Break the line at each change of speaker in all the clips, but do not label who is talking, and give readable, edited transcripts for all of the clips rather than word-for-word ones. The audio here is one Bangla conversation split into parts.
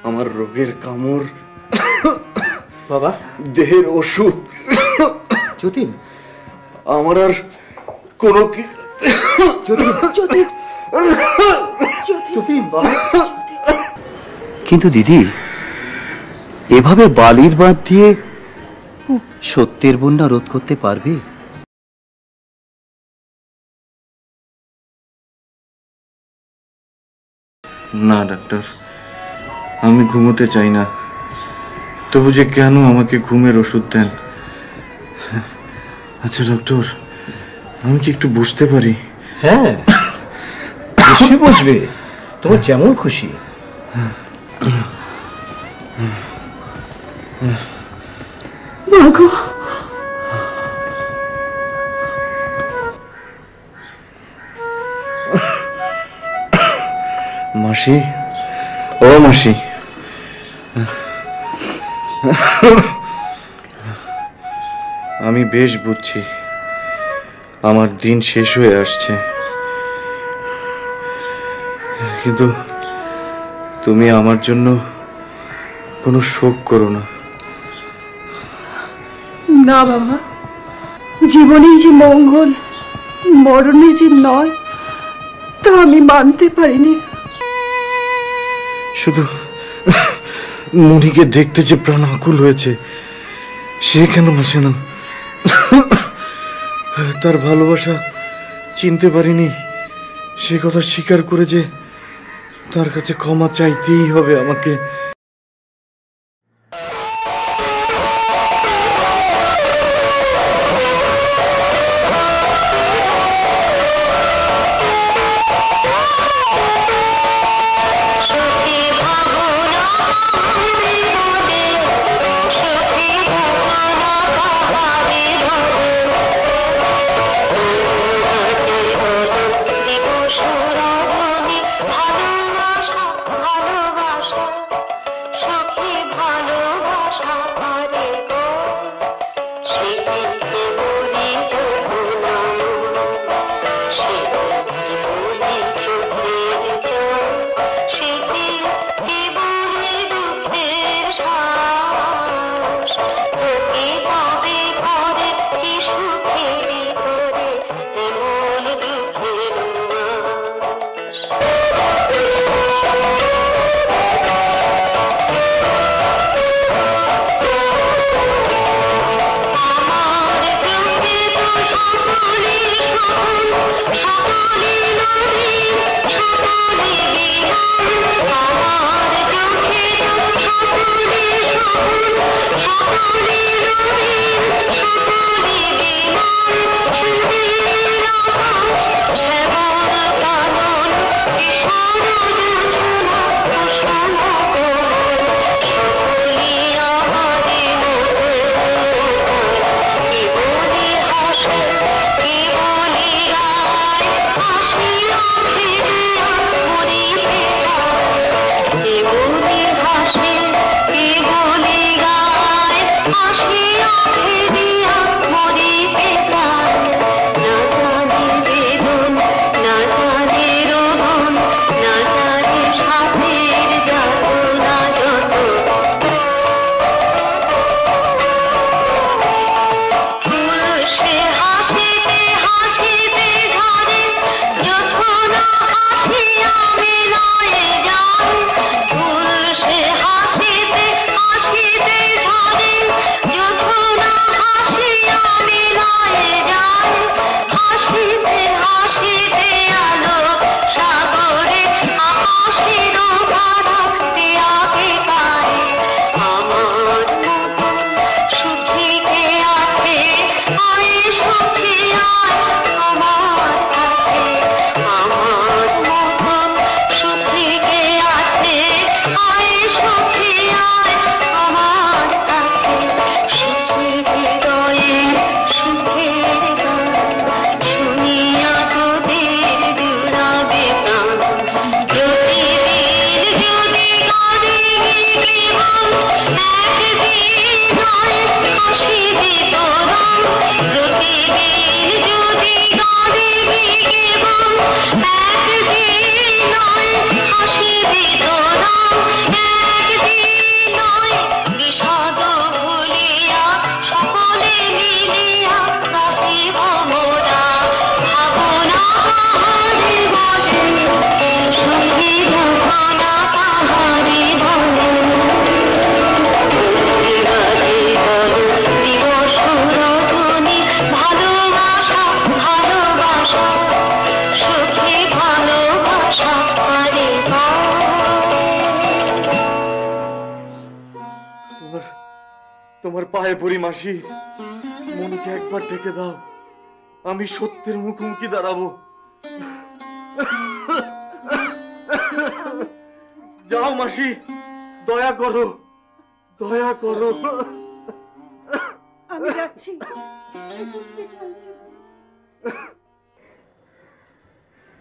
আমার রোগের কামড়,
বাবা
দেহের অসুখ।
যতীন,
আমার আর কোনো
যতীন বাবা।
কিন্তু দিদি, এভাবে বালির বাঁধ দিয়ে সত্যের বন্যা রোধ করতে পারবে?
না ডাক্তার, আমি ঘুমোতে চাই না। তবু যে কেন আমাকে ঘুমের ওষুধ দেন? আচ্ছা ডক্টর, আমি কি একটু বুঝতে পারি?
হ্যাঁ, নিশ্চয়ই বুঝবে, তোমার যেমন খুশি।
মাসি, ও মাসি, আমি বেশ বুঝছি আমার দিন শেষ হয়ে আসছে, কিন্তু তুমি আমার জন্য কোনো শোক করো না।
না বাবা, জীবনেই যে মঙ্গল, মরণে যে নয়, তা আমি মানতে পারিনি।
শুধু মনিকে দেখতে যে প্রাণ আকুল হয়েছে, সে কেন আসে না? তার ভালোবাসা চিনতে পারিনি, সে কথা স্বীকার করে যে তার কাছে ক্ষমা চাইতেই হবে আমাকে। তোমার পায়ে পড়ি মাসি, মনকে একবার ডেকে দাও, আমি সত্যের মুখোমুখি দাঁড়াবো। যাও মাসি, দয়া করো, দয়া করো।
আমি যাচ্ছি।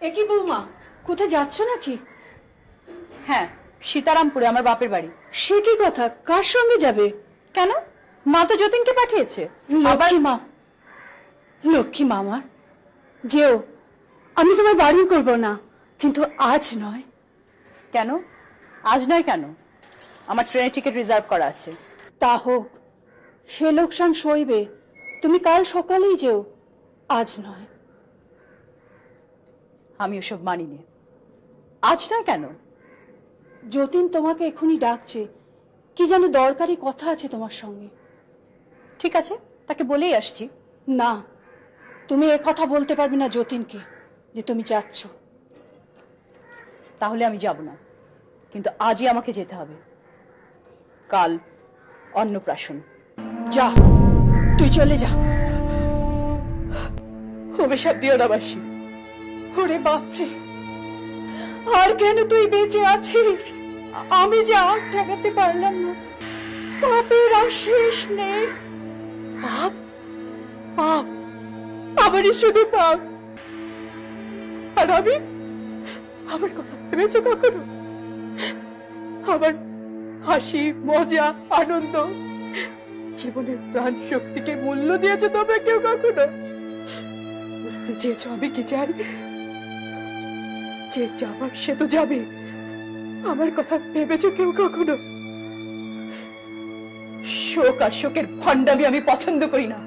একই বৌমা, কোথায় যাচ্ছ নাকি?
হ্যাঁ, সীতারামপুরে আমার বাপের বাড়ি।
সে কি কথা, কার সঙ্গে যাবে?
কেন? মা তো যতীনকে পাঠিয়েছে।
লক্ষ্মী মা, লক্ষ্মী মা আমার, যেও। আমি তোমার বাড়ি করব না, কিন্তু আজ নয়।
কেন আজ নয়? কেন? আমার ট্রেনের টিকিট রিজার্ভ করা আছে।
তা হোক, সে লোকসান সইবে। তুমি কাল সকালেই যেও, আজ নয়।
আমি ওসব মানি নে। আজ নয় কেন?
যতীন তোমাকে এখনই ডাকছে, কি যেন দরকারি কথা আছে তোমার সঙ্গে।
ঠিক আছে, তাকে বলেই আসছি।
না, তুমি এ কথা বলতে পারবে না যতীনকে যে তুমি যাচ্ছ।
তাহলে আমি যাব না, কিন্তু আজই আমাকে যেতে হবে। কাল অন্নপ্রাশন।
যা, তুই চলে যা।
অভিশাপ দিও না মাসি।
ওরে বাপরে, আর কেন তুই বেঁচে আছিস? আমি যে আর ঠেকাতে পারলাম না। পাপের আর শেষ নেই।
পাপ, পাপ, আমারই শুধু পাপ। আর আমি, আমার কথা ভেবেছো কখনো? আমার হাসি, মজা, আনন্দ, জীবনের প্রাণ শক্তিকে মূল্য দিয়েছো তোমরা কেউ কখনো? বুঝতে চেয়েছো আমি কি চাই? যে যাবার সে তো যাবে। আমার কথা ভেবেছো কেউ কখনো? শোক আর শোকের ভণ্ডামি আমি পছন্দ করি না।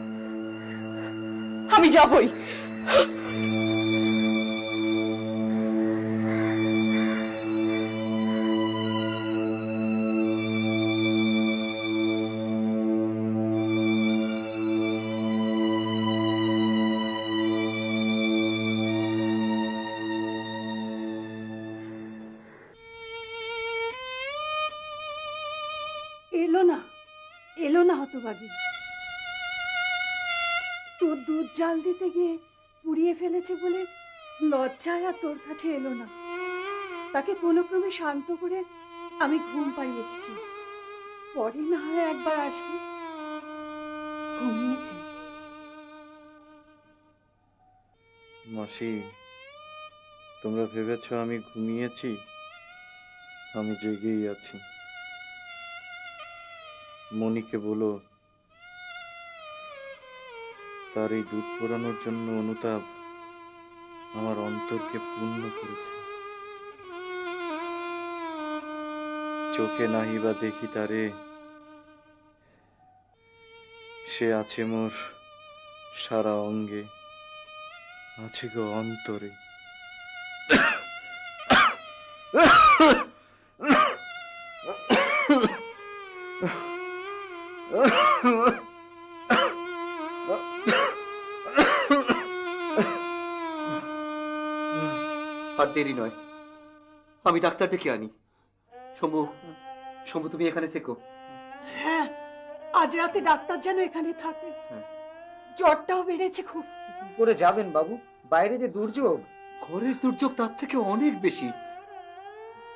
আমি যাবই।
এলো না, এলো না হতভাগী। তোর দুধ জাল দিতে গিয়ে পুড়িয়ে ফেলেছে বলে লজ্জায় আর তোর কাছে এলো না। তাকে কোনো ক্রমে শান্ত করে আমি ঘুম পাড়িয়ে এসেছি। পরে না হয় একবার আসবে। ঘুমিয়েছে।
মাসি, তোমরা ভেবেছ আমি ঘুমিয়েছি? আমি জেগেই আছি। মনিকে বলো, তার এই দুধ পোড়ানোর জন্য অনুতাপ আমার অন্তরকে পূর্ণ করেছে। চোখে নাহি বা দেখি তারে, সে আছে মোর সারা অঙ্গে, আছে গো অন্তরে।
আর দেরি নয়, আমি ডাক্তার ডেকে আনি। শম্ভু, শম্ভু তুমি এখানে থেকো।
হ্যাঁ, আজ রাতে ডাক্তার যেন এখানে থাকে। জ্বরটাও বেড়েছে খুব।
করে যাবেন বাবু, বাইরে যে দুর্যোগ।
ঘরের দুর্যোগ তার থেকে অনেক বেশি।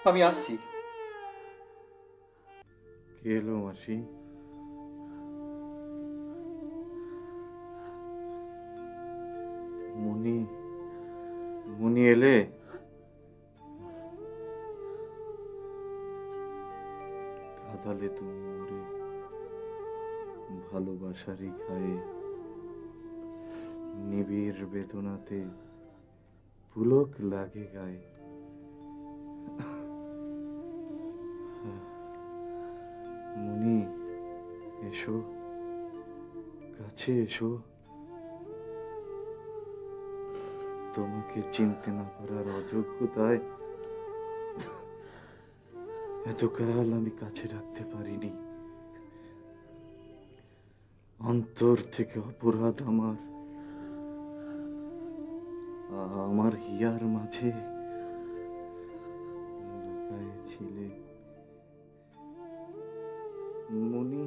আমি আসছি।
কে এলো মাসি? মনি, মনি এলে? কাঁদালে তুমি মোরে ভালোবাসারই ঘায়ে, নিবিড় বেদনাতে পুলক লাগে গায়ে। মনি, এসো, কাছে এসো। তোমাকে চিনতে না পারার অযোগ্যতায় এতকাল আমি কাছে রাখতে পারিনি। অন্তর থেকে অপরাধ আমার। আমার হিয়ার মাঝে লুকায়ে ছিলে। মনি,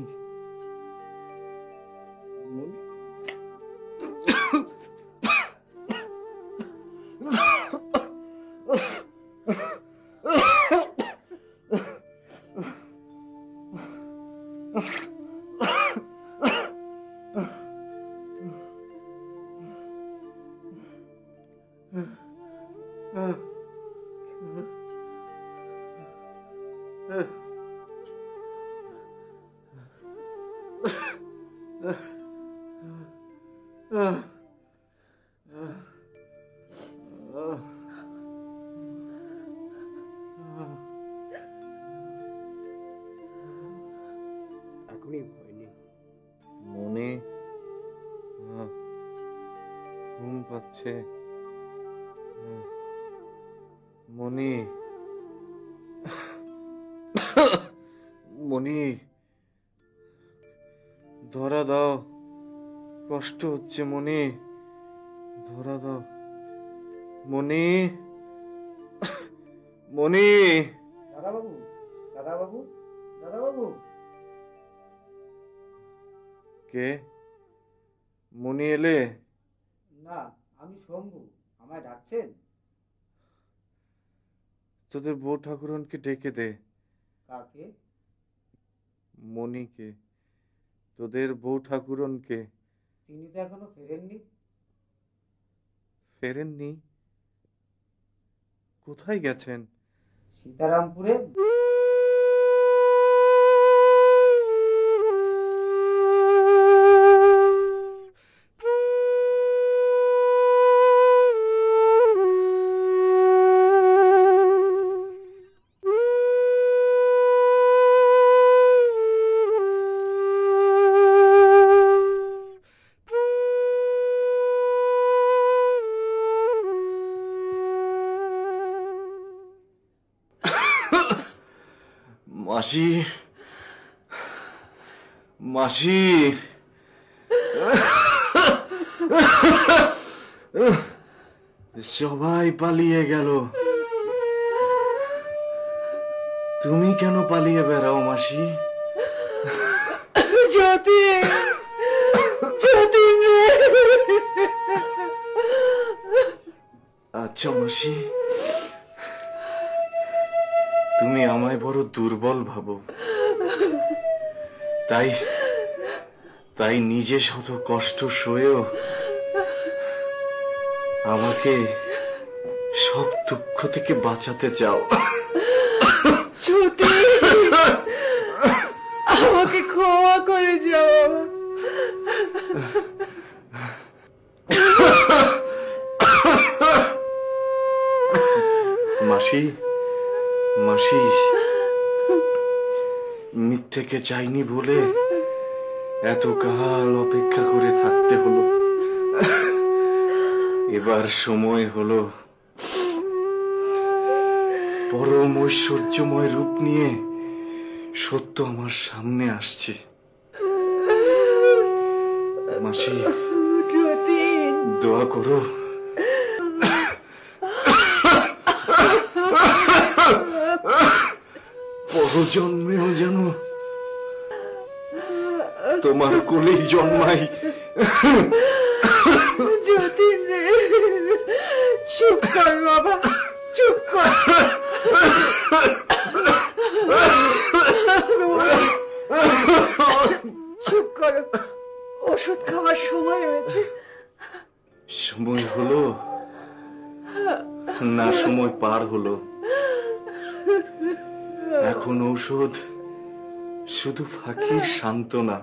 এখনই ভয় নেই।
মনে ঘুম পাচ্ছে। মনি, মনি, ধরা দাও, কষ্ট হচ্ছে মনি, ধরা দাও। মনি, মনি।
দাদাবাবু, দাদাবাবু, দাদাবাবু।
কে? মনি এলে?
না, আমি শম্ভু। আমায় ডাকছেন?
তোদের বউ ঠাকুরনকে ডেকে দে।
কাকে?
মনিকে, তোদের বউ ঠাকুরনকে।
তিনি তো এখনো ফেরেননি।
ফেরেননি? কোথায় গেছেন?
সীতারামপুরে।
মাসি, মাসি, সবাই পালিয়ে গেল, তুমি কেন পালিয়ে বেড়াও মাসি?
যতীন, যতীন রে।
আচ্ছা মাসি, তুমি আমায় বড় দুর্বল ভাবো, তাই তাই নিজে শত কষ্ট সয়েও আমাকে সব দুঃখ থেকে বাঁচাতে চাও।
যতীন, আমাকে ক্ষমা করে যাও।
মাসি, মাসি, মিথ্যেকে চাইনি বলে এতকাল অপেক্ষা করে থাকতে হলো। এবার সময় হলো, পরম ঐশ্বর্যময় রূপ নিয়ে সত্য আমার সামনে আসছে। মাসি,
যতীন,
দোয়া করো, পরজন্মেও যেন তোমার কোলেই জন্মাই।
যতীন রে, চুপ কর বাবা, চুপ কর। চুপ করো, ওষুধ খাওয়ার সময় হয়েছে।
সময় হলো না, সময় পার হলো। এখন ঔষধ শুধু ফাঁকির সান্ত্বনা।